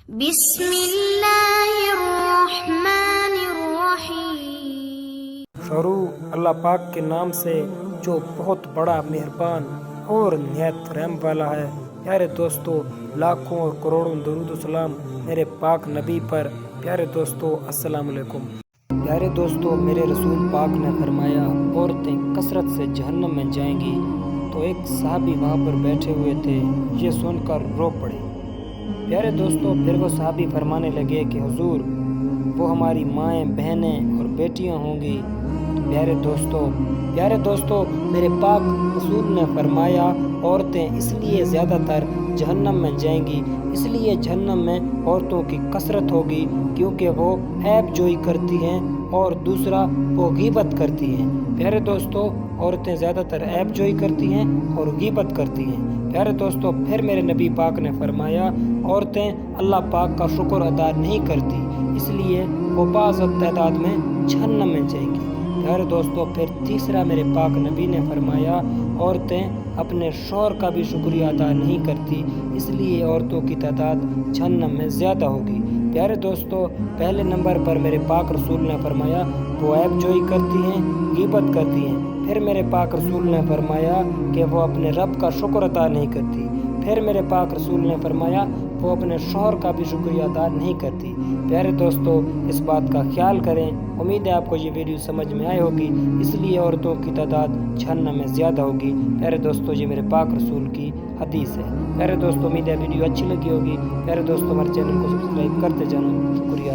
بسم اللہ الرحمن الرحیم۔ شروع اللہ پاک کے نام سے جو بہت بڑا مہربان اور نہایت رحم والا ہے۔ پیارے دوستو، لاکھوں اور کروڑوں درود و سلام میرے پاک نبی پر۔ پیارے دوستو، السلام علیکم۔ پیارے دوستو، میرے رسول پاک نے فرمایا عورتیں کثرت سے جہنم میں جائیں گی۔ تو ایک صحابی وہاں پر بیٹھے ہوئے تھے، یہ سن کر رو پڑے۔ پیارے دوستو، پھر وہ صحابی فرمانے لگے کہ حضور، وہ ہماری مائیں، بہنیں اور بیٹیاں ہوں گی۔ پیارے دوستو، میرے پاک رسول نے فرمایا عورتیں اس لیے زیادہ تر جہنم میں جائیں گی، اس لیے جہنم میں عورتوں کی کثرت ہوگی کیونکہ وہ عیب جوئی کرتی ہیں اور دوسرا وہ غیبت کرتی ہیں۔ پیارے دوستو، عورتیں زیادہ تر عیب جوئی کرتی ہیں اور غیبت کرتی ہیں۔ پیارے دوستو، پھر میرے نبی پاک نے فرمایا عورتیں اللہ پاک کا شکر ادا نہیں کرتی، اس لیے وہ بعض تعداد میں جہنم میں جائیں گی۔ پیارے دوستو، پھر تیسرا میرے پاک نبی نے فرمایا عورتیں اپنے شوہر کا بھی شکریہ ادا نہیں کرتی، اس لیے عورتوں کی تعداد جہنم میں زیادہ ہوگی۔ پیارے دوستو، پہلے نمبر پر میرے پاک رسول نے فرمایا وہ عیب جوئی کرتی ہیں، غیبت کرتی ہیں۔ پھر میرے پاک رسول نے فرمایا کہ وہ اپنے رب کا شکر ادا نہیں کرتی۔ پھر میرے پاک رسول نے فرمایا وہ اپنے شوہر کا بھی شکریہ ادا نہیں کرتی۔ پیارے دوستو، اس بات کا خیال کریں۔ امید ہے آپ کو یہ ویڈیو سمجھ میں آئی ہوگی، اس لیے عورتوں کی تعداد جہنم میں زیادہ ہوگی۔ پیارے دوستو، یہ میرے پاک رسول کی حدیث ہے۔ پیارے دوستو، امید ہے ویڈیو اچھی لگی ہوگی۔ پیارے دوستو، ہمارے چینل کو سبسکرائب کرتے جانا۔ شکریہ۔